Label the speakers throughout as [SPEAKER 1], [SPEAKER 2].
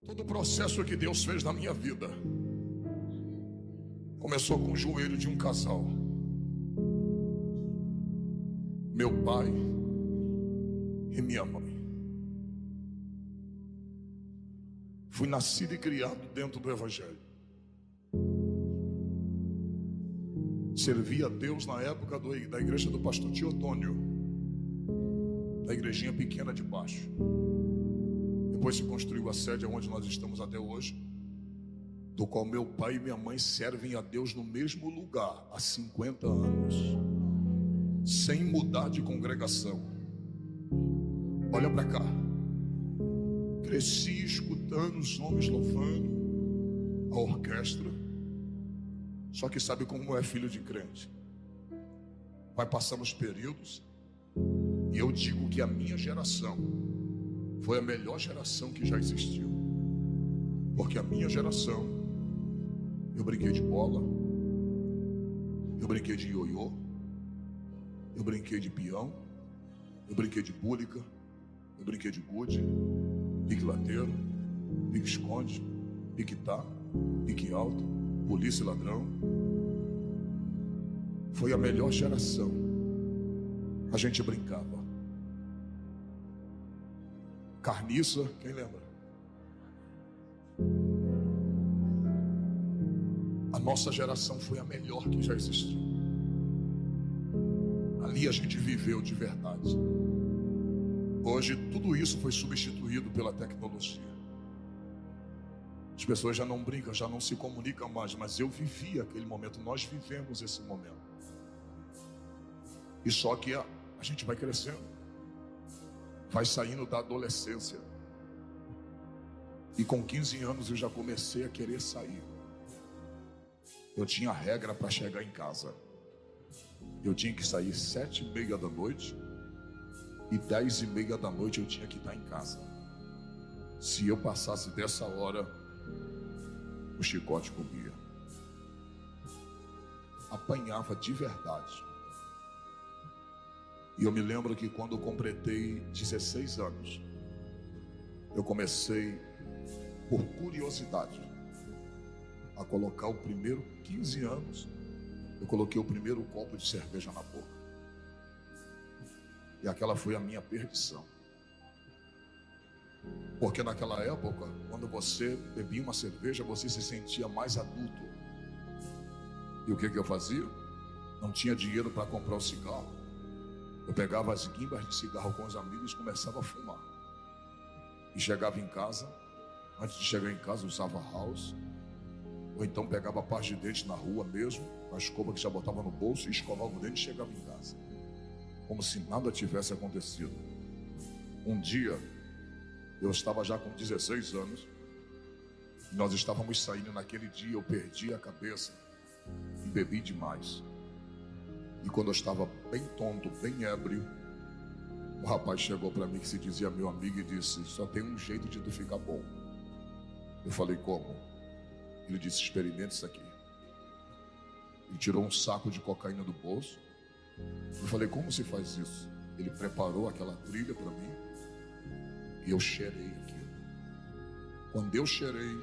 [SPEAKER 1] Todo o processo que Deus fez na minha vida começou com o joelho de um casal. Meu pai e minha mãe. Fui nascido e criado dentro do Evangelho. Servi a Deus na época da igreja do pastor Teotônio, da igrejinha pequena de baixo. Depois se construiu a sede onde nós estamos até hoje, do qual meu pai e minha mãe servem a Deus no mesmo lugar há 50 anos, sem mudar de congregação. Olha para cá. Cresci escutando os homens louvando, a orquestra. Só que sabe como é filho de crente? Vai passando os períodos, e eu digo que a minha geração foi a melhor geração que já existiu. Porque a minha geração, eu brinquei de bola, eu brinquei de ioiô, eu brinquei de peão, eu brinquei de búlica, eu brinquei de gude, pique lateiro, pique esconde, pique tá, pique alto, polícia e ladrão. Foi a melhor geração. A gente brincava. Carniça, quem lembra? A nossa geração foi a melhor que já existiu. Ali a gente viveu de verdade. Hoje tudo isso foi substituído pela tecnologia. As pessoas já não brincam, já não se comunicam mais, mas eu vivi aquele momento, nós vivemos esse momento. E só que a gente vai crescendo, vai saindo da adolescência. E com 15 anos eu já comecei a querer sair. Eu tinha regra para chegar em casa. Eu tinha que sair 7h30 da noite, e 10h30 da noite eu tinha que estar em casa. Se eu passasse dessa hora, o chicote comia. Apanhava de verdade. E eu me lembro que quando eu completei 16 anos, eu comecei, por curiosidade, a colocar o primeiro 15 anos, eu coloquei o primeiro copo de cerveja na boca. E aquela foi a minha perdição. Porque naquela época, quando você bebia uma cerveja, você se sentia mais adulto. E o que eu fazia? Não tinha dinheiro para comprar o cigarro. Eu pegava as guimbas de cigarro com os amigos e começava a fumar. E chegava em casa, antes de chegar em casa usava house, ou então pegava a parte de dente na rua mesmo, com a escova que já botava no bolso, e escovava o dente e chegava em casa, como se nada tivesse acontecido. Um dia, eu estava já com 16 anos, e nós estávamos saindo naquele dia, eu perdi a cabeça e bebi demais. E quando eu estava bem tonto, bem ébrio, um rapaz chegou para mim que se dizia meu amigo e disse: só tem um jeito de tu ficar bom. Eu falei: como? Ele disse: experimente isso aqui. Ele tirou um saco de cocaína do bolso. Eu falei: como se faz isso? Ele preparou aquela trilha para mim e eu cheirei aquilo. Quando eu cheirei,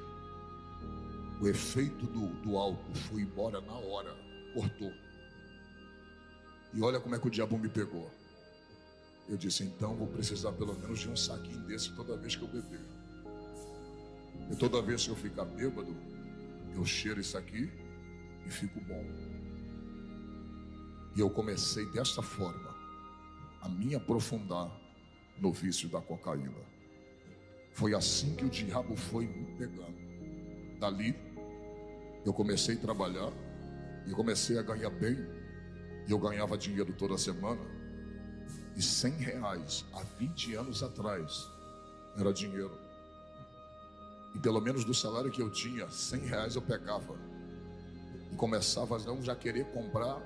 [SPEAKER 1] o efeito do álcool foi embora na hora, cortou. E olha como é que o diabo me pegou. Eu disse: então vou precisar pelo menos de um saquinho desse toda vez que eu beber. E toda vez que eu ficar bêbado, eu cheiro isso aqui e fico bom. E eu comecei desta forma a me aprofundar no vício da cocaína. Foi assim que o diabo foi me pegando. Dali eu comecei a trabalhar e comecei a ganhar bem. E eu ganhava dinheiro toda semana. E R$100 há 20 anos atrás era dinheiro. E pelo menos do salário que eu tinha, R$100 eu pegava e começava a não já querer comprar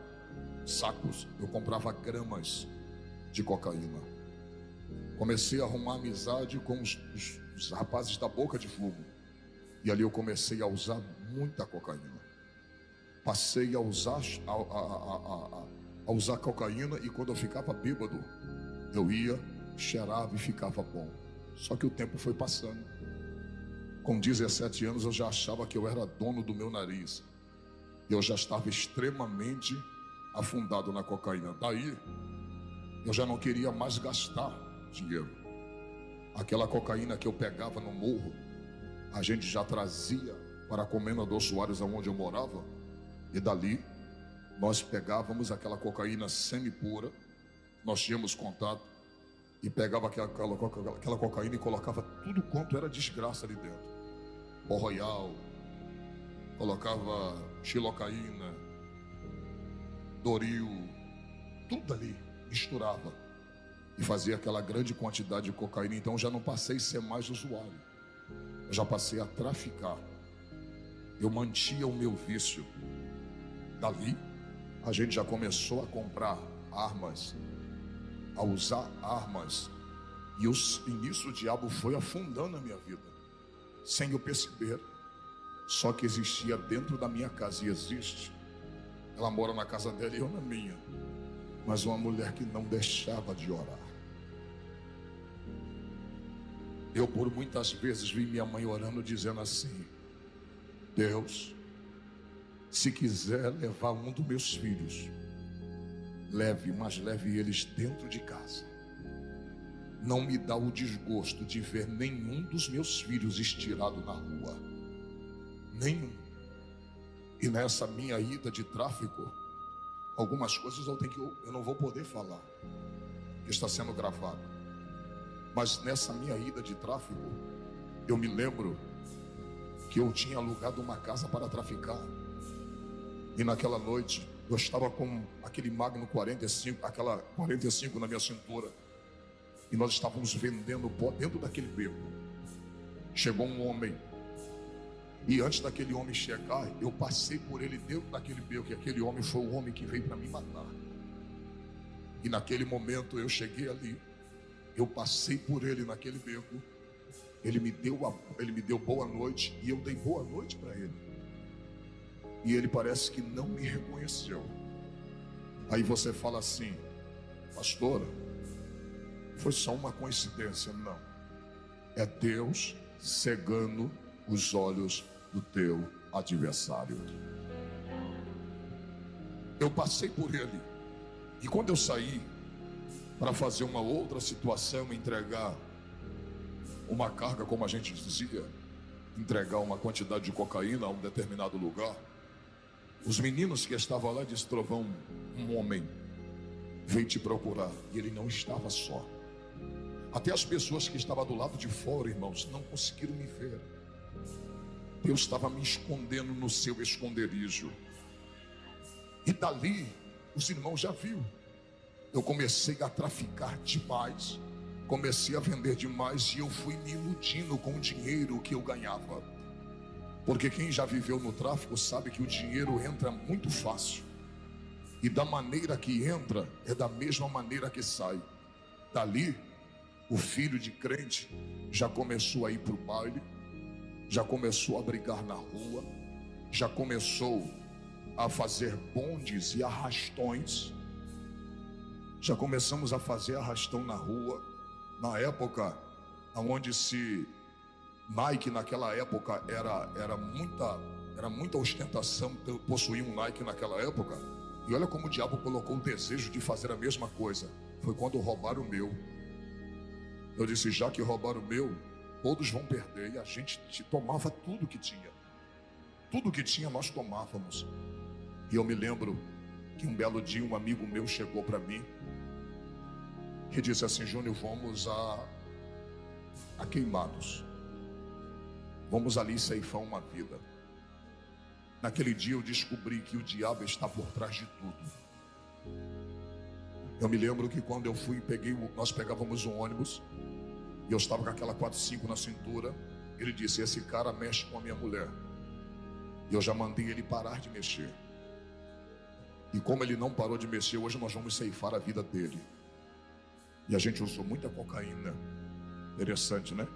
[SPEAKER 1] sacos. Eu comprava gramas de cocaína. Comecei a arrumar amizade com os rapazes da boca de fumo. E ali eu comecei a usar muita cocaína. Passei a usar cocaína, e quando eu ficava bêbado, eu ia, cheirava e ficava bom. Só que o tempo foi passando. Com 17 anos eu já achava que eu era dono do meu nariz. Eu já estava extremamente afundado na cocaína. Daí eu já não queria mais gastar dinheiro. Aquela cocaína que eu pegava no morro, a gente já trazia para a Comendador Soares, onde eu morava. E dali nós pegávamos aquela cocaína semi-pura. Nós tínhamos contato e pegava aquela cocaína e colocava tudo quanto era desgraça ali dentro. Pó Royal, colocava xilocaína, Doril, tudo ali, misturava e fazia aquela grande quantidade de cocaína. Então eu já não passei a ser mais usuário, eu já passei a traficar. Eu mantinha o meu vício. Dali a gente já começou a comprar armas, a usar armas, e nisso o diabo foi afundando a minha vida, sem eu perceber. Só que existia dentro da minha casa, e existe. Ela mora na casa dela e eu na minha, mas uma mulher que não deixava de orar. Eu por muitas vezes vi minha mãe orando, dizendo assim: Deus, se quiser levar um dos meus filhos, leve, mas leve eles dentro de casa. Não me dá o desgosto de ver nenhum dos meus filhos estirado na rua. Nenhum. E nessa minha ida de tráfico, algumas coisas eu não vou poder falar, que está sendo gravado. Mas nessa minha ida de tráfico, eu me lembro que eu tinha alugado uma casa para traficar. E naquela noite eu estava com aquele Magno 45, aquela 45 na minha cintura, e nós estávamos vendendo pó dentro daquele beco. Chegou um homem, e antes daquele homem chegar, eu passei por ele dentro daquele beco, e aquele homem foi o homem que veio para me matar. E naquele momento eu cheguei ali, eu passei por ele naquele beco, ele me deu boa noite, e eu dei boa noite para ele. E ele parece que não me reconheceu. Aí você fala assim: pastora, foi só uma coincidência. Não, é Deus cegando os olhos do teu adversário. Eu passei por ele, e quando eu saí para fazer uma outra situação, entregar uma carga, como a gente dizia, entregar uma quantidade de cocaína a um determinado lugar, os meninos que estavam lá disseram: Trovão, um homem veio te procurar. E ele não estava só. Até as pessoas que estavam do lado de fora, irmãos, não conseguiram me ver. Deus estava me escondendo no seu esconderijo. E dali, os irmãos já viram. Eu comecei a traficar demais, comecei a vender demais, e eu fui me iludindo com o dinheiro que eu ganhava. Porque quem já viveu no tráfico sabe que o dinheiro entra muito fácil, e da maneira que entra é da mesma maneira que sai. Dali, o filho de crente já começou a ir para o baile, já começou a brigar na rua, já começou a fazer bondes e arrastões. Já começamos a fazer arrastão na rua. Na época onde Nike naquela época era muita ostentação possuir um Nike naquela época. E olha como o diabo colocou o desejo de fazer a mesma coisa. Foi quando roubaram o meu. Eu disse: já que roubaram o meu, todos vão perder. E a gente tomava tudo que tinha. Tudo que tinha nós tomávamos. E eu me lembro que um belo dia um amigo meu chegou para mim e disse assim: Júnior, vamos a Queimados. Vamos ali ceifar uma vida. Naquele dia eu descobri que o diabo está por trás de tudo. Eu me lembro que quando eu fui, nós pegávamos um ônibus, e eu estava com aquela 45 na cintura. Ele disse: esse cara mexe com a minha mulher. E eu já mandei ele parar de mexer. E como ele não parou de mexer, hoje nós vamos ceifar a vida dele. E a gente usou muita cocaína. Interessante, né?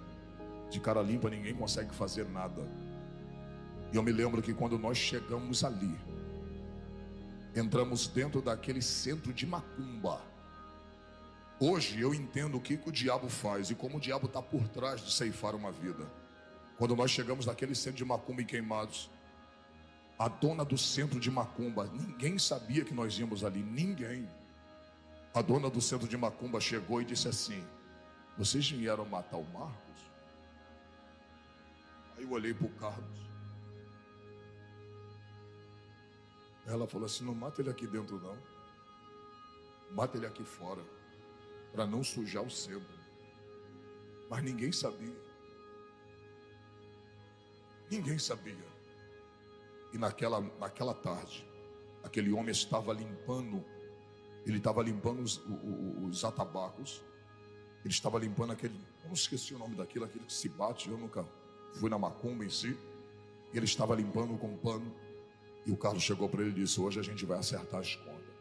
[SPEAKER 1] De cara limpa ninguém consegue fazer nada. E eu me lembro que quando nós chegamos ali, entramos dentro daquele centro de macumba. Hoje eu entendo o que o diabo faz e como o diabo está por trás de ceifar uma vida. Quando nós chegamos naquele centro de macumba em Queimados, a dona do centro de macumba, ninguém sabia que nós íamos ali, ninguém. A dona do centro de macumba chegou e disse assim: vocês vieram matar o Marcos? Aí eu olhei para o Carlos. Ela falou assim: não mata ele aqui dentro não, mata ele aqui fora, para não sujar o centro. Mas ninguém sabia. Ninguém sabia. E naquela tarde, aquele homem estava limpando, ele estava limpando os atabacos, ele estava limpando aquele, eu não esqueci o nome daquilo, aquele que se bate, eu nunca fui na macumba em si, e ele estava limpando com pano, e o Carlos chegou para ele e disse: hoje a gente vai acertar as contas,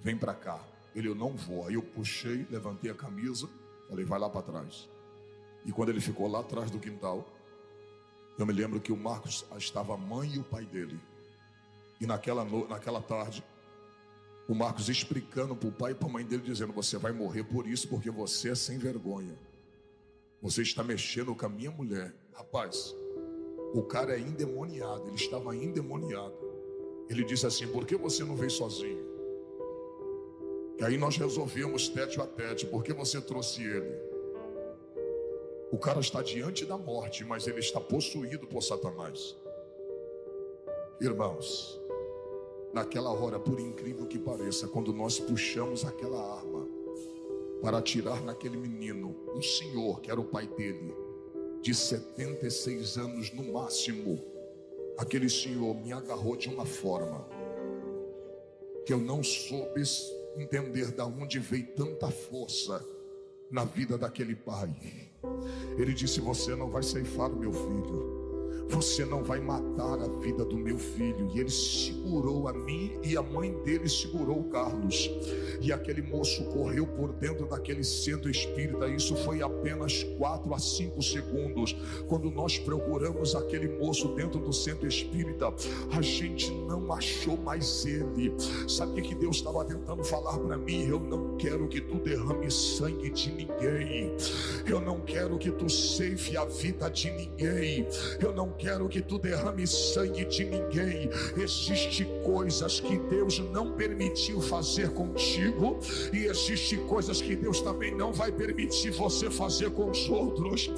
[SPEAKER 1] vem para cá. Ele: eu não vou. Aí eu puxei, levantei a camisa, falei: vai lá para trás. E quando ele ficou lá atrás do quintal, eu me lembro que o Marcos estava a mãe e o pai dele. E naquela tarde, o Marcos explicando para o pai e para a mãe dele, dizendo: você vai morrer por isso, porque você é sem vergonha. Você está mexendo com a minha mulher. Rapaz, o cara é endemoniado, ele estava endemoniado. Ele disse assim: por que você não veio sozinho? E aí nós resolvemos tete a tete: por que você trouxe ele? O cara está diante da morte, mas ele está possuído por Satanás. Irmãos, naquela hora, por incrível que pareça, quando nós puxamos aquela arma para atirar naquele menino, um senhor que era o pai dele, de 76 anos no máximo, aquele senhor me agarrou de uma forma que eu não soube entender de onde veio tanta força na vida daquele pai. Ele disse: você não vai ceifar o meu filho, você não vai matar a vida do meu filho. E ele segurou a mim, e a mãe dele segurou o Carlos, e aquele moço correu por dentro daquele centro espírita. Isso foi apenas 4 a 5 segundos. Quando nós procuramos aquele moço dentro do centro espírita, a gente não achou mais ele. Sabe o que Deus estava tentando falar para mim? Eu não quero que tu derrame sangue de ninguém, eu não quero que tu ceife a vida de ninguém, eu não quero que tu derrame sangue de ninguém. Existem coisas que Deus não permitiu fazer contigo, e existem coisas que Deus também não vai permitir você fazer com os outros.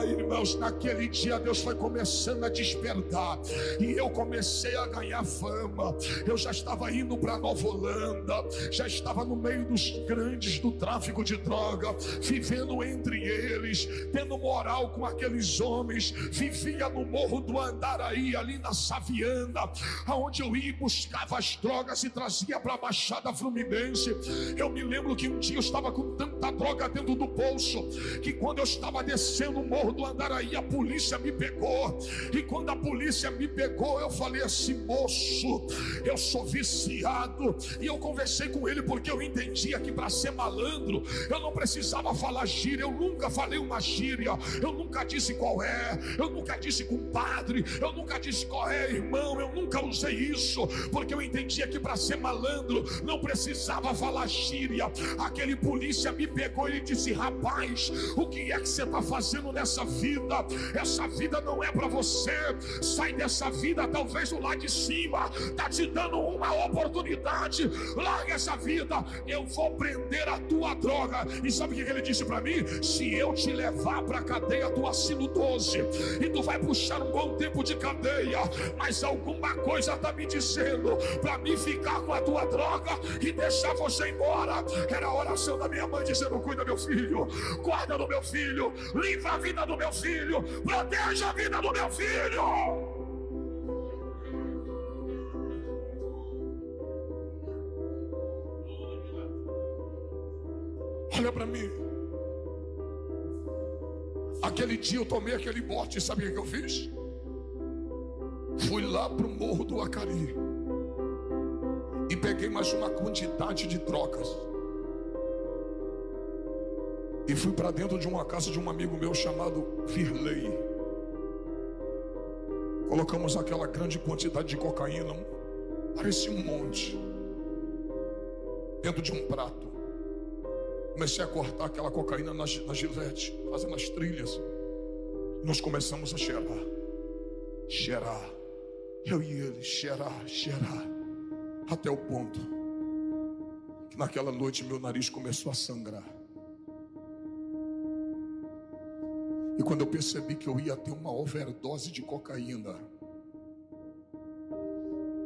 [SPEAKER 1] Irmãos, naquele dia Deus foi começando a despertar, e eu comecei a ganhar fama. Eu já estava indo para Nova Holanda, já estava no meio dos grandes do tráfico de droga, vivendo entre eles, tendo moral com aqueles homens. Vivia no Morro do Andaraí, ali na Saviana, aonde eu ia e buscava as drogas e trazia para a Baixada Fluminense. Eu me lembro que um dia eu estava com tanta droga dentro do bolso, que quando eu estava descendo o Morro do Andaraí, a polícia me pegou. E quando a polícia me pegou, eu falei assim: moço, eu sou viciado. E eu conversei com ele, porque eu entendia que para ser malandro eu não precisava falar gíria. Eu nunca falei uma gíria, eu nunca disse qual é, eu nunca disse compadre, eu nunca disse qual é, irmão. Eu nunca usei isso, porque eu entendia que para ser malandro não precisava falar gíria. Aquele polícia me pegou e ele disse: rapaz, o que é que você está fazendo nessa vida? Essa vida não é para você. Sai dessa vida. Talvez o lá de cima está te dando uma oportunidade. Larga essa vida, eu vou prender a tua droga. E sabe o que ele disse para mim? Se eu te levar para a cadeia, tu assina o 12 e tu vai puxar um bom tempo de cadeia, mas alguma coisa está me dizendo para mim ficar com a tua droga e deixar você embora. Era a oração da minha mãe dizendo: cuida meu filho, guarda do meu filho, livra a vida do meu filho, proteja a vida do meu filho. Olha para mim. Aquele dia eu tomei aquele bote, sabe o que eu fiz? Fui lá pro Morro do Acari e peguei mais uma quantidade de drogas e fui para dentro de uma casa de um amigo meu chamado Virley. Colocamos aquela grande quantidade de cocaína, parecia um monte, dentro de um prato. Comecei a cortar aquela cocaína na gilete, fazendo as trilhas. nós começamos a cheirar, eu e ele, cheirar, até o ponto que naquela noite meu nariz começou a sangrar. E quando eu percebi que eu ia ter uma overdose de cocaína,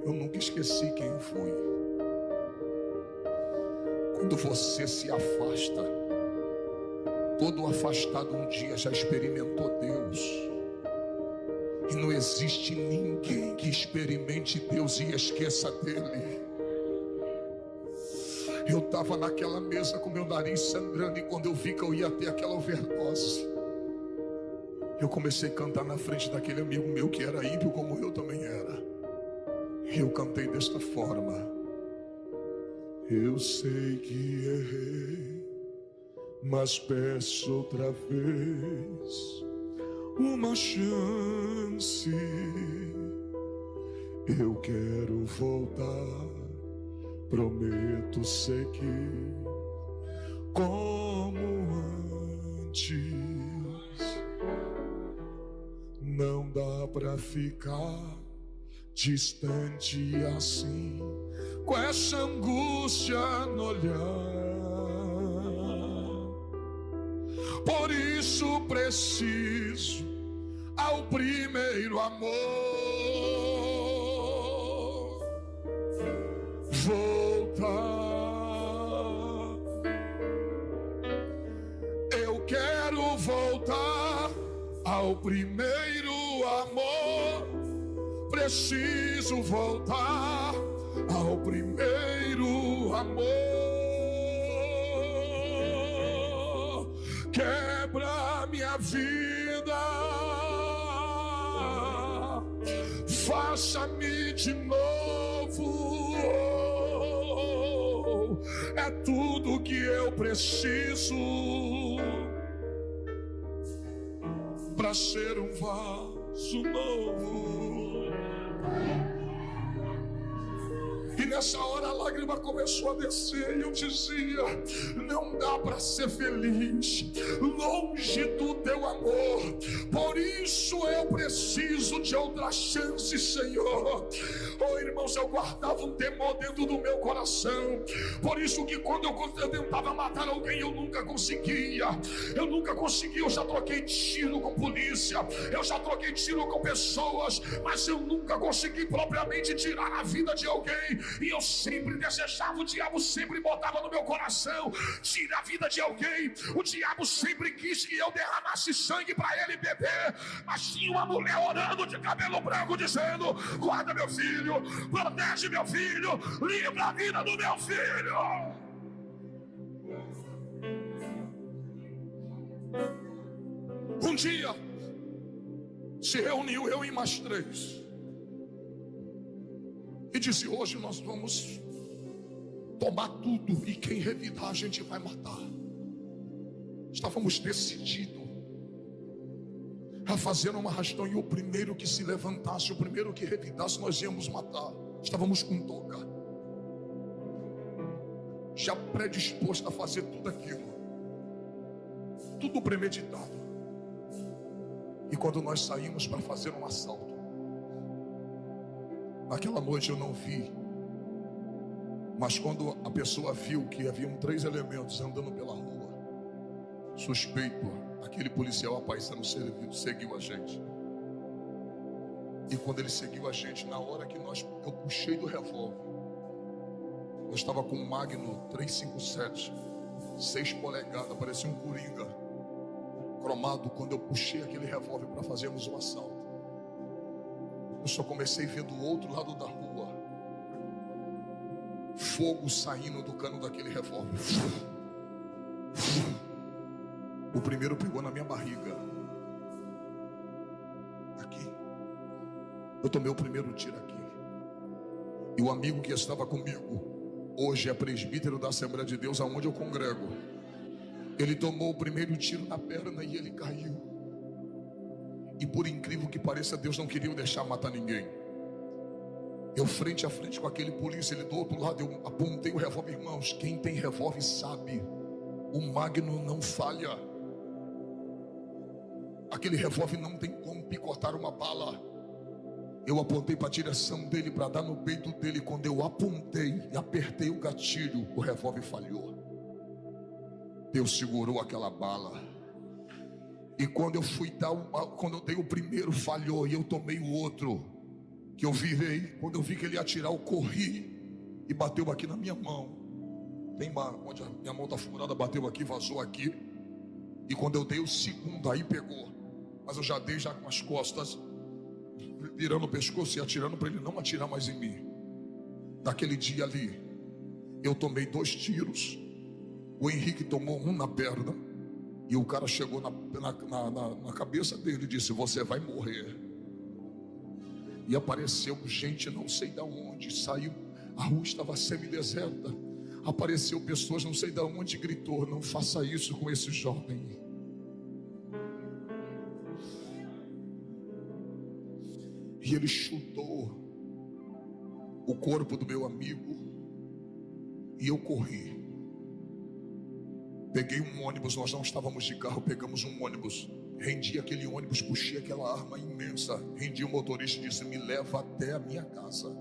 [SPEAKER 1] eu nunca esqueci quem fui. Quando você se afasta, todo afastado um dia já experimentou Deus. E não existe ninguém que experimente Deus e esqueça dele. Eu estava naquela mesa com meu nariz sangrando, e quando eu vi que eu ia ter aquela overdose, eu comecei a cantar na frente daquele amigo meu que era ímpio como eu também era. Eu cantei desta forma: eu sei que errei, mas peço outra vez uma chance. Eu quero voltar, prometo seguir como antes. Não dá pra ficar distante assim, com essa angústia no olhar. Por isso preciso ao primeiro amor voltar. Eu quero voltar ao primeiro amor. Preciso voltar ao primeiro amor. Quebra minha vida, faça-me de novo. É tudo que eu preciso para ser um vaso novo. E nessa hora a lágrima começou a descer, e eu dizia: não dá para ser feliz longe do teu amor. Por isso eu preciso de outra chance, Senhor. Oh, irmãos, eu guardava um temor dentro do meu coração. Por isso que quando eu tentava matar alguém, eu nunca conseguia. Eu já troquei tiro com polícia, eu já troquei tiro com pessoas, mas eu nunca consegui propriamente tirar a vida de alguém. E eu sempre desejava, o diabo sempre botava no meu coração tirar a vida de alguém. O diabo sempre quis que eu derramasse sangue para ele beber, mas tinha uma mulher orando de cabelo branco dizendo: guarda meu filho, protege meu filho, livra a vida do meu filho. Um dia se reuniu eu e mais 3 e disse: hoje nós vamos tomar tudo, e quem revidar a gente vai matar. Estávamos decididos a fazer uma arrastão, e o primeiro que se levantasse, o primeiro que revidasse, nós íamos matar. Estávamos com touca, já predisposto a fazer tudo aquilo, tudo premeditado. E quando nós saímos para fazer um assalto, naquela noite eu não vi, mas quando a pessoa viu que haviam 3 elementos andando pela rua, suspeito, aquele policial apaisando seguiu a gente. E quando ele seguiu a gente, na hora que eu puxei do revólver, eu estava com um Magnum 357, 6 polegadas, parecia um coringa cromado. Quando eu puxei aquele revólver para fazermos o assalto, eu só comecei a ver do outro lado da rua fogo saindo do cano daquele revólver. O primeiro pegou na minha barriga, aqui. Eu tomei o primeiro tiro aqui. E o amigo que estava comigo, hoje é presbítero da Assembleia de Deus, aonde eu congrego, ele tomou o primeiro tiro na perna e ele caiu. E por incrível que pareça, Deus não queria deixar matar ninguém. Eu frente a frente com aquele polícia, ele do outro lado, eu apontei o revólver. Irmãos, quem tem revólver sabe, o Magnum não falha. aquele revólver não tem como picotar uma bala. Eu apontei para a direção dele para dar no peito dele. Quando eu apontei e apertei o gatilho, o revólver falhou. Deus segurou aquela bala. E quando eu fui dar quando eu dei o primeiro, falhou, e eu tomei o outro, que eu virei. Quando eu vi que ele ia atirar, eu corri e bateu aqui na minha mão. Tem onde a minha mão está furada, bateu aqui, vazou aqui. E quando eu dei o segundo, aí pegou. Mas eu já dei já com as costas, virando o pescoço e atirando para ele não atirar mais em mim. Naquele dia ali, eu tomei 2 tiros. O Henrique tomou um na perna. E o cara chegou na cabeça dele e disse: você vai morrer. E apareceu gente não sei de onde. Saiu, a rua estava semi-deserta. Apareceu pessoas não sei de onde, gritou: não faça isso com esse jovem. E ele chutou o corpo do meu amigo. E eu corri. Peguei um ônibus, nós não estávamos de carro, pegamos um ônibus. Rendi aquele ônibus, puxei aquela arma imensa. Rendi o motorista e disse: me leva até a minha casa.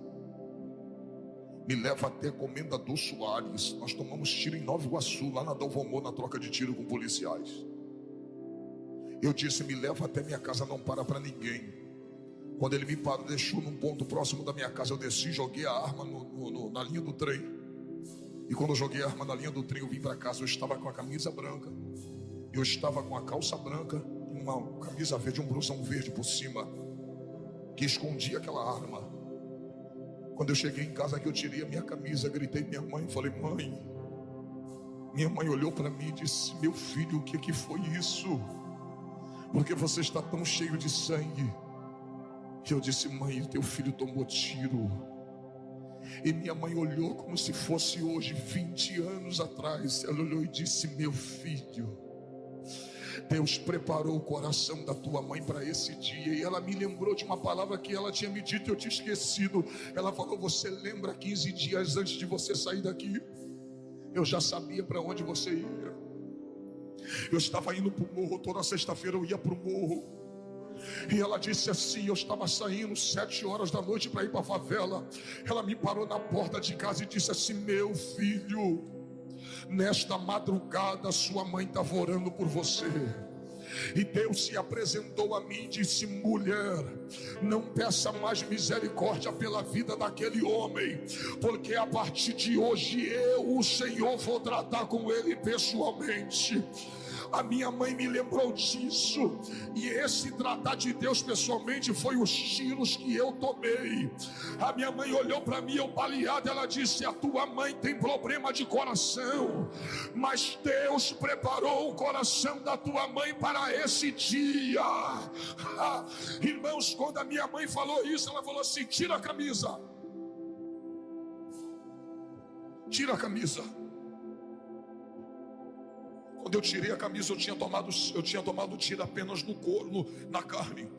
[SPEAKER 1] Me leva até Comendador Soares. Nós tomamos tiro em Nova Iguaçu, lá na Dalvomor, na troca de tiro com policiais. Eu disse: me leva até minha casa, não para ninguém. Quando ele me parou, deixou num ponto próximo da minha casa, eu desci, joguei a arma na linha do trem. E quando eu joguei a arma na linha do trem, eu vim para casa. Eu estava com a camisa branca, eu estava com a calça branca, uma camisa verde, um blusão verde por cima, que escondia aquela arma. Quando eu cheguei em casa, que eu tirei a minha camisa, gritei minha mãe, falei: mãe. Minha mãe olhou para mim e disse: meu filho, o que foi isso? Porque você está tão cheio de sangue? E eu disse: mãe, teu filho tomou tiro. E minha mãe olhou como se fosse hoje, 20 anos atrás. Ela olhou e disse: meu filho, Deus preparou o coração da tua mãe para esse dia. E ela me lembrou de uma palavra que ela tinha me dito e eu tinha esquecido. Ela falou: você lembra 15 dias antes de você sair daqui? Eu já sabia para onde você ia. Eu estava indo para o morro, toda sexta-feira eu ia para o morro. E ela disse assim: eu estava saindo 7 horas da noite para ir para a favela. Ela me parou na porta de casa e disse assim: meu filho, nesta madrugada sua mãe estava orando por você. E Deus se apresentou a mim e disse: mulher, não peça mais misericórdia pela vida daquele homem, porque a partir de hoje eu, o Senhor, vou tratar com ele pessoalmente. A minha mãe me lembrou disso. E esse tratar de Deus pessoalmente foi os tiros que eu tomei. A minha mãe olhou para mim, eu baleado. Ela disse: a tua mãe tem problema de coração, mas Deus preparou o coração da tua mãe para esse dia. Irmãos, quando a minha mãe falou isso, ela falou assim: tira a camisa. Tira a camisa. Quando eu tirei a camisa, eu tinha tomado tiro apenas no couro, na carne.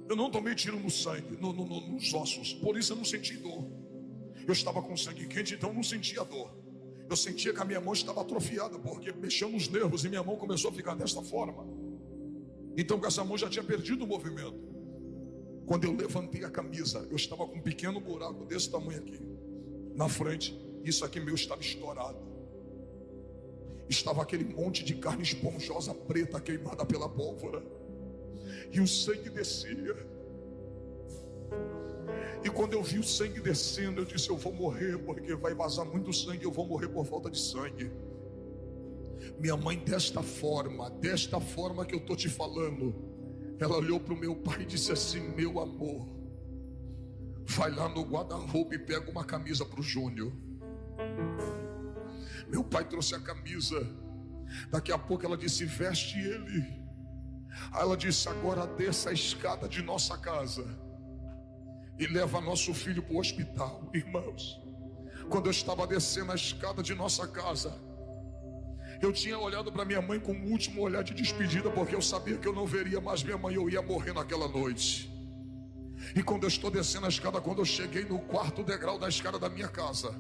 [SPEAKER 1] Eu não tomei tiro no sangue, nos ossos. Por isso eu não senti dor. Eu estava com sangue quente, então eu não sentia dor. Eu sentia que a minha mão estava atrofiada, porque mexeu nos nervos e minha mão começou a ficar desta forma. Então com essa mão já tinha perdido o movimento. Quando eu levantei a camisa, eu estava com um pequeno buraco desse tamanho aqui na frente. Isso aqui meu estava estourado. Estava aquele monte de carne esponjosa preta queimada pela pólvora. E o sangue descia. E quando eu vi o sangue descendo, eu disse: eu vou morrer, porque vai vazar muito sangue, eu vou morrer por falta de sangue. Minha mãe, desta forma que eu estou te falando, ela olhou para o meu pai e disse assim: meu amor, vai lá no guarda-roupa e pega uma camisa para o Júnior. Meu pai trouxe a camisa. Daqui a pouco ela disse: veste ele. Aí ela disse: agora desça a escada de nossa casa e leva nosso filho para o hospital. Irmãos, quando eu estava descendo a escada de nossa casa, eu tinha olhado para minha mãe com um último olhar de despedida, porque eu sabia que eu não veria mais minha mãe, eu ia morrer naquela noite. E quando eu estou descendo a escada, quando eu cheguei no 4º degrau da escada da minha casa,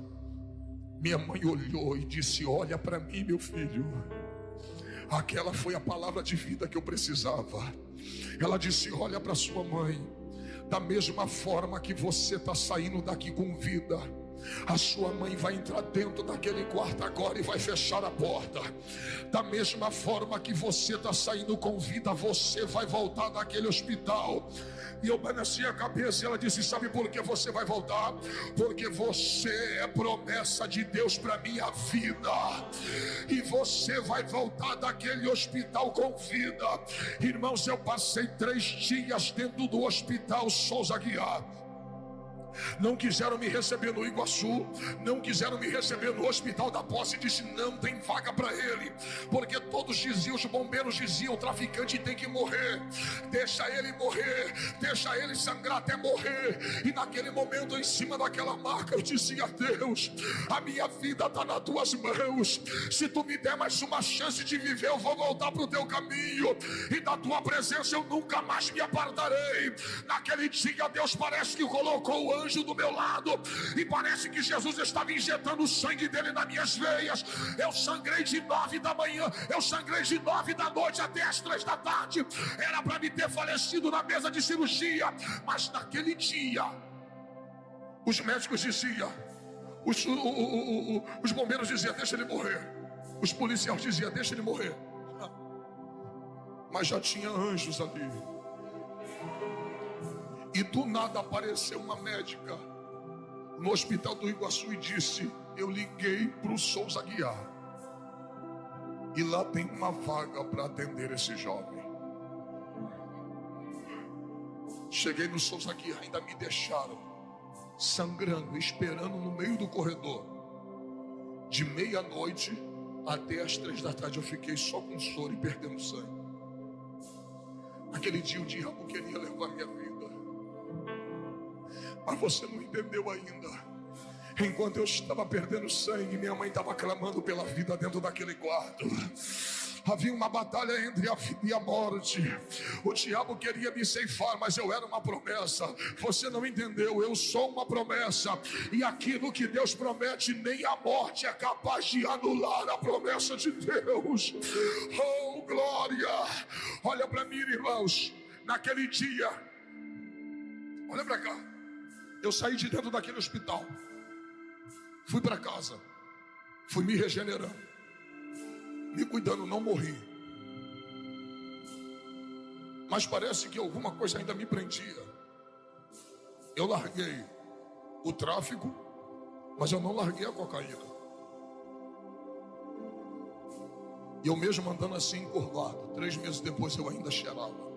[SPEAKER 1] minha mãe olhou e disse: olha para mim, meu filho, Aquela foi a palavra de vida que eu precisava. Ela disse: olha para sua mãe, da mesma forma que você está saindo daqui com vida, a sua mãe vai entrar dentro daquele quarto agora e vai fechar a porta. Da mesma forma que você está saindo com vida, você vai voltar daquele hospital. E eu balançei a cabeça e ela disse: sabe por que você vai voltar? Porque você é promessa de Deus para minha vida. E você vai voltar daquele hospital com vida. Irmãos, eu passei 3 dias dentro do hospital Souza Aguiar. Não quiseram me receber no Iguaçu, não quiseram me receber no Hospital da Posse. Disse: não tem vaga para ele, porque todos diziam, os bombeiros diziam: o traficante tem que morrer, deixa ele morrer, deixa ele sangrar até morrer. E naquele momento, em cima daquela marca, eu dizia: Deus, a minha vida está nas tuas mãos. Se tu me der mais uma chance de viver, eu vou voltar para o teu caminho, e da tua presença eu nunca mais me apartarei. Naquele dia, Deus parece que colocou o anjo do meu lado, e parece que Jesus estava injetando o sangue dele nas minhas veias. Eu sangrei de 9 da manhã, eu sangrei de 9 da noite até as 3 da tarde. Era para me ter falecido na mesa de cirurgia, mas naquele dia os médicos diziam, os bombeiros diziam: deixa ele morrer. Os policiais diziam: deixa ele morrer. Mas já tinha anjos ali. E do nada apareceu uma médica no hospital do Iguaçu e disse: eu liguei para o Souza Aguiar, e lá tem uma vaga para atender esse jovem. Cheguei no Souza Aguiar, ainda me deixaram sangrando, esperando no meio do corredor. De meia-noite até as 3 da tarde eu fiquei só com soro e perdendo sangue. Aquele dia o diabo queria levar minha vida, mas você não entendeu ainda. Enquanto eu estava perdendo sangue, minha mãe estava clamando pela vida dentro daquele quarto. Havia uma batalha entre a vida e a morte. O diabo queria me ceifar, mas eu era uma promessa. Você não entendeu, eu sou uma promessa. E aquilo que Deus promete, nem a morte é capaz de anular a promessa de Deus. Oh, glória! Olha para mim, irmãos. Naquele dia, olha para cá, eu saí de dentro daquele hospital, fui para casa, fui me regenerando, me cuidando, não morri. Mas parece que alguma coisa ainda me prendia. Eu larguei o tráfico, mas eu não larguei a cocaína. E eu mesmo andando assim encurvado, 3 meses depois eu ainda cheirava.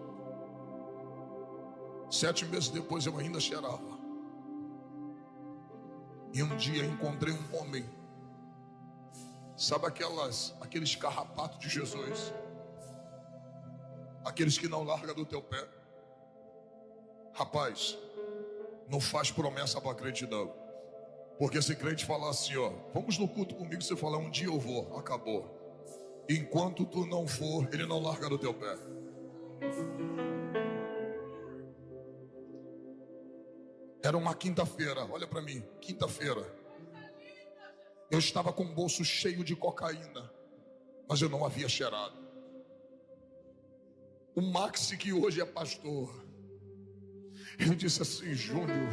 [SPEAKER 1] 7 meses depois eu ainda cheirava. E um dia encontrei um homem, sabe aqueles carrapatos de Jesus, aqueles que não largam do teu pé. Rapaz, não faz promessa para crente não, porque se crente falar assim, ó, vamos no culto comigo, você falar um dia eu vou, acabou. Enquanto tu não for, ele não larga do teu pé. Era uma quinta-feira, olha para mim, quinta-feira. Eu estava com o bolso cheio de cocaína, mas eu não havia cheirado. O Maxi, que hoje é pastor, ele disse assim: Júnior,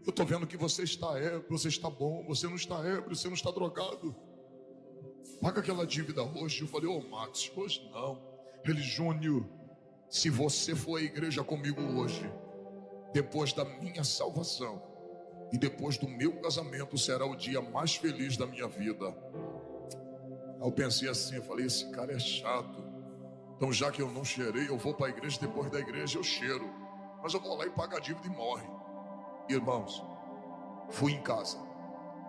[SPEAKER 1] eu estou vendo que você está ébrio, você está bom, você não está ébrio, você não está drogado. Paga aquela dívida hoje. Eu falei: ô Max, hoje não. Ele: Júnior, se você for à igreja comigo hoje, depois da minha salvação e depois do meu casamento, será o dia mais feliz da minha vida. Aí eu pensei assim, eu falei: esse cara é chato. Então já que eu não cheirei, eu vou para a igreja, depois da igreja eu cheiro. Mas eu vou lá e pago a dívida e morre. Irmãos, fui em casa.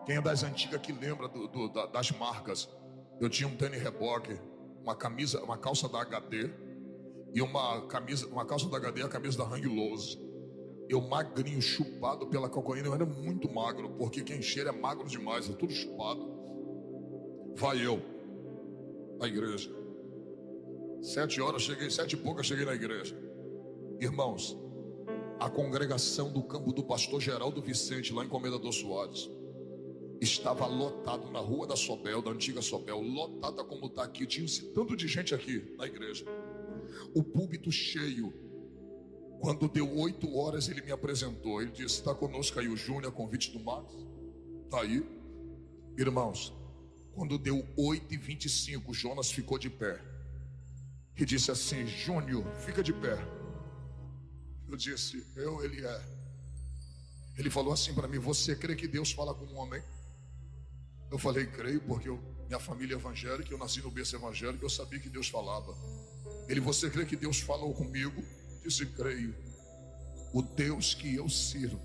[SPEAKER 1] Quem é das antigas que lembra das marcas? Eu tinha um tênis reboque, uma calça da HD e uma calça da HD e a camisa da Hang Loose. Eu magrinho, chupado pela cocaína. Eu era muito magro, porque quem cheira é magro demais, é tudo chupado. Vai eu à igreja. 7 horas cheguei, 7 e pouca cheguei na igreja. Irmãos, a congregação do campo do pastor Geraldo Vicente, lá em Comendador Soares. Estava lotado na rua da Sobel, da antiga Sobel, lotada como está aqui. Tinha esse tanto de gente aqui na igreja, o púlpito cheio. Quando deu 8 horas, ele me apresentou. Ele disse: está conosco aí o Júnior, a convite do Max. Está aí. Irmãos, quando deu 8h25, Jonas ficou de pé e disse assim: Júnior, fica de pé. Eu disse: ele é. Ele falou assim para mim: você crê que Deus fala com um homem? Eu falei: creio, porque minha família é evangélica, eu nasci no berço evangélico, eu sabia que Deus falava. Ele: você crê que Deus falou comigo? Eu disse: creio. O Deus que eu sirvo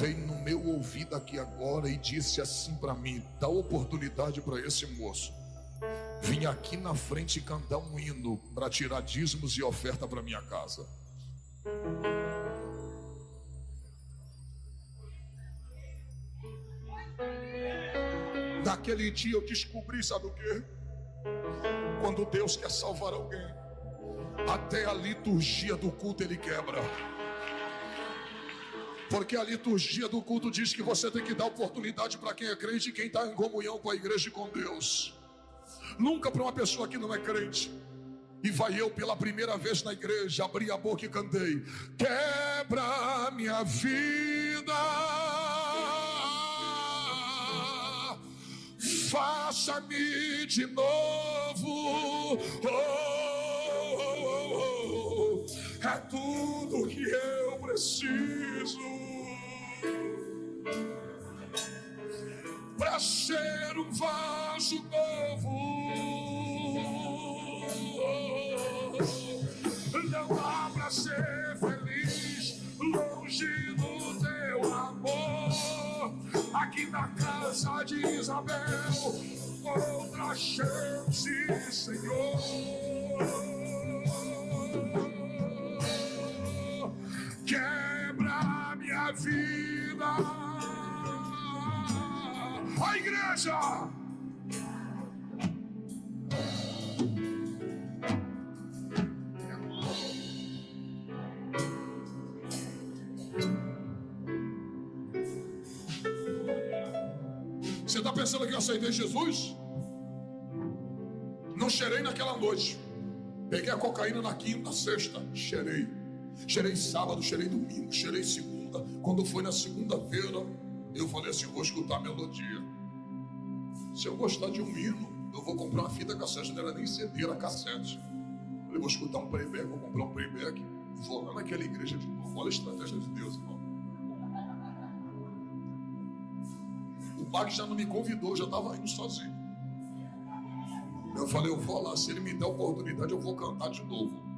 [SPEAKER 1] veio no meu ouvido aqui agora e disse assim para mim: dá oportunidade para esse moço vir aqui na frente e cantar um hino para tirar dízimos e oferta para minha casa. Naquele dia eu descobri, sabe o quê? Quando Deus quer salvar alguém, até a liturgia do culto ele quebra. Porque a liturgia do culto diz que você tem que dar oportunidade para quem é crente e quem está em comunhão com a igreja e com Deus. Nunca para uma pessoa que não é crente. E vai eu pela primeira vez na igreja, abri a boca e cantei: quebra minha vida, faça-me de novo, é tudo que eu preciso para ser um vaso novo. Não dá para ser feliz longe do teu amor. Aqui na casa de Isabel, outra chance, Senhor. Quebra minha vida. A igreja. Você está pensando que eu aceitei Jesus? Não cheirei naquela noite. Peguei a cocaína na quinta, na sexta, cheirei. Cheirei sábado, cheirei domingo, cheirei segunda. Quando foi na segunda-feira, eu falei assim: eu vou escutar a melodia. Se eu gostar de um hino, eu vou comprar uma fita cassete. Não era nem CD, era cassete. Eu falei: vou escutar um playback, vou comprar um playback. Vou lá naquela igreja de novo. Olha a estratégia de Deus, irmão. O Max já não me convidou, já estava indo sozinho. Eu falei: eu vou lá, se ele me der a oportunidade, eu vou cantar de novo.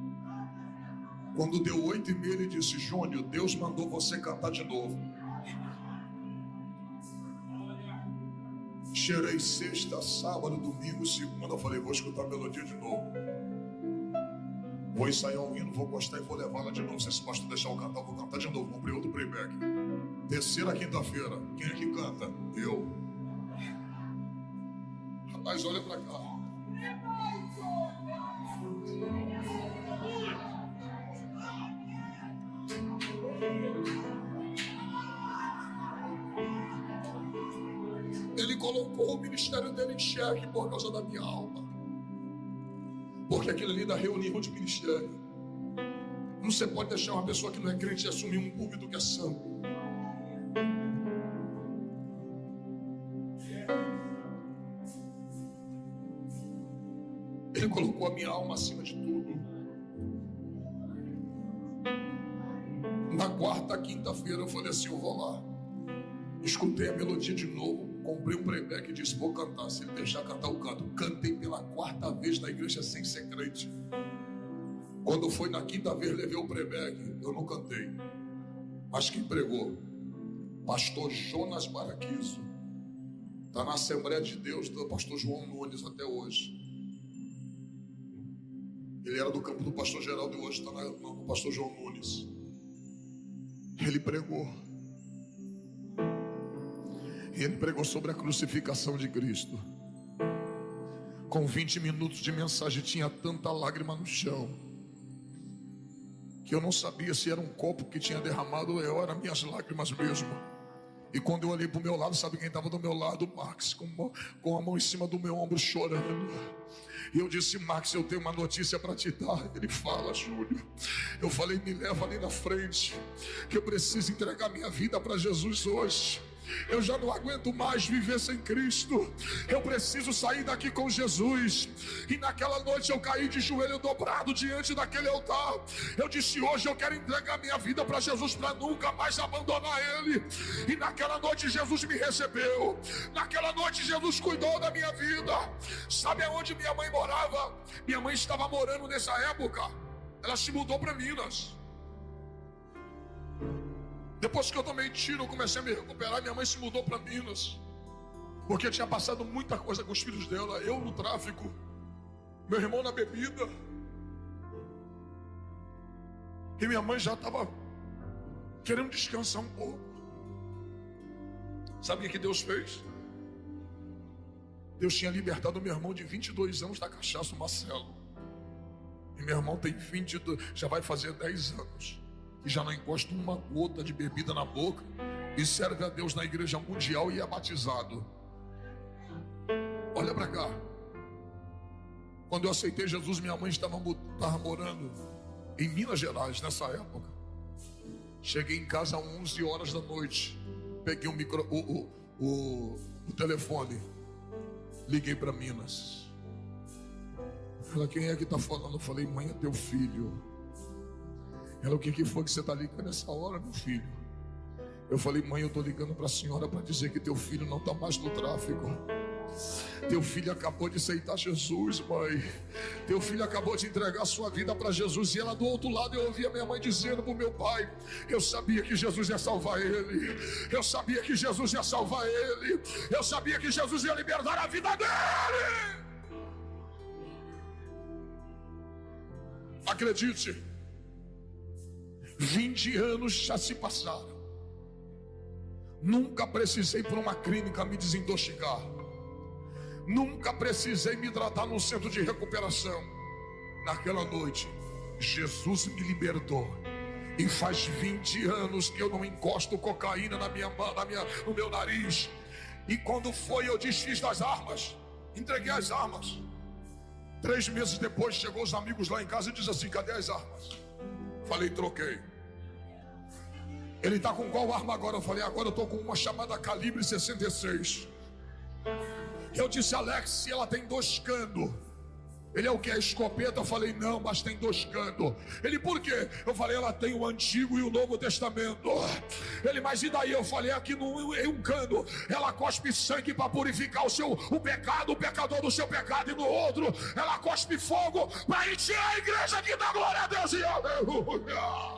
[SPEAKER 1] Quando deu 8h30, ele disse: Júnior, Deus mandou você cantar de novo. Cheirei sexta, sábado, domingo, segunda. Eu falei: vou escutar a melodia de novo. Vou ensaiar um hino, vou gostar e vou levá-la de novo. Se esse pastor deixar eu cantar, eu vou cantar de novo. Comprei outro playback. Terceira quinta-feira, quem é que canta? Eu. Rapaz, olha pra cá. Ele colocou o ministério dele em xeque por causa da minha alma. Porque aquilo ali da reunião de ministério. Não se pode deixar uma pessoa que não é crente assumir um púlpito que é santo. Ele colocou a minha alma acima de tudo. Na quarta, quinta-feira, eu falei assim: eu vou lá. Escutei a melodia de novo, comprei um playback e disse: vou cantar. Se ele deixar cantar, eu canto. Cantei pela quarta vez na igreja sem ser crente. Quando foi na quinta vez, levei o playback, eu não cantei. Mas quem pregou? Pastor Jonas Baraquizo. Está na Assembleia de Deus do pastor João Nunes até hoje. Ele era do campo do pastor Geraldo e hoje está no pastor João Nunes. Ele pregou. Ele pregou sobre a crucificação de Cristo. Com 20 minutos de mensagem tinha tanta lágrima no chão que eu não sabia se era um copo que tinha derramado ou eram minhas lágrimas mesmo. E quando eu olhei para o meu lado, sabe quem estava do meu lado? Max, com a mão em cima do meu ombro, chorando. E eu disse: Max, eu tenho uma notícia para te dar. Ele: fala, Júlio. Eu falei: me leva ali na frente, que eu preciso entregar minha vida para Jesus hoje. Eu já não aguento mais viver sem Cristo. Eu preciso sair daqui com Jesus. E naquela noite eu caí de joelho dobrado diante daquele altar. Eu disse: hoje eu quero entregar minha vida para Jesus, para nunca mais abandonar Ele. E naquela noite Jesus me recebeu. Naquela noite Jesus cuidou da minha vida. Sabe aonde minha mãe morava? Minha mãe estava morando nessa época. Ela se mudou para Minas. Depois que eu tomei tiro, eu comecei a me recuperar. Minha mãe se mudou para Minas, porque tinha passado muita coisa com os filhos dela. Eu no tráfico, meu irmão na bebida. E minha mãe já estava querendo descansar um pouco. Sabe o que Deus fez? Deus tinha libertado meu irmão de 22 anos da cachaça, o Marcelo. E meu irmão tem 22, já vai fazer 10 anos. E já não encosta uma gota de bebida na boca, e serve a Deus na igreja mundial e é batizado. Olha para cá. Quando eu aceitei Jesus, minha mãe estava morando em Minas Gerais nessa época. Cheguei em casa às 11 horas da noite. Peguei o telefone, liguei para Minas. Ela: quem é que está falando? Eu falei: mãe, é teu filho. Ela: o que foi que você está ligando nessa hora, meu filho? Eu falei: mãe, eu estou ligando para a senhora para dizer que teu filho não está mais no tráfico. Teu filho acabou de aceitar Jesus, mãe. Teu filho acabou de entregar sua vida para Jesus. E ela do outro lado, eu ouvia minha mãe dizendo para o meu pai: eu sabia que Jesus ia salvar ele. Eu sabia que Jesus ia salvar ele. Eu sabia que Jesus ia libertar a vida dele. Acredite, 20 anos já se passaram. Nunca precisei ir para uma clínica me desintoxicar. Nunca precisei me tratar num centro de recuperação. Naquela noite, Jesus me libertou. E faz 20 anos que eu não encosto cocaína no meu nariz. E quando foi, eu desfiz das armas. Entreguei as armas. 3 meses depois, chegou os amigos lá em casa e disse assim: cadê as armas? Falei: troquei. Ele está com qual arma agora? Eu falei: agora eu estou com uma chamada calibre 66. Eu disse: Alex, se ela tem 2 canos. Ele: é o que? É escopeta? Eu falei: não, mas tem 2 canos. Ele: por quê? Eu falei: ela tem o Antigo e o Novo Testamento. Ele: mas e daí? Eu falei: aqui em um cano ela cospe sangue para purificar o pecado, o pecador do seu pecado, e no outro ela cospe fogo para encher a igreja que dá glória a Deus e aleluia.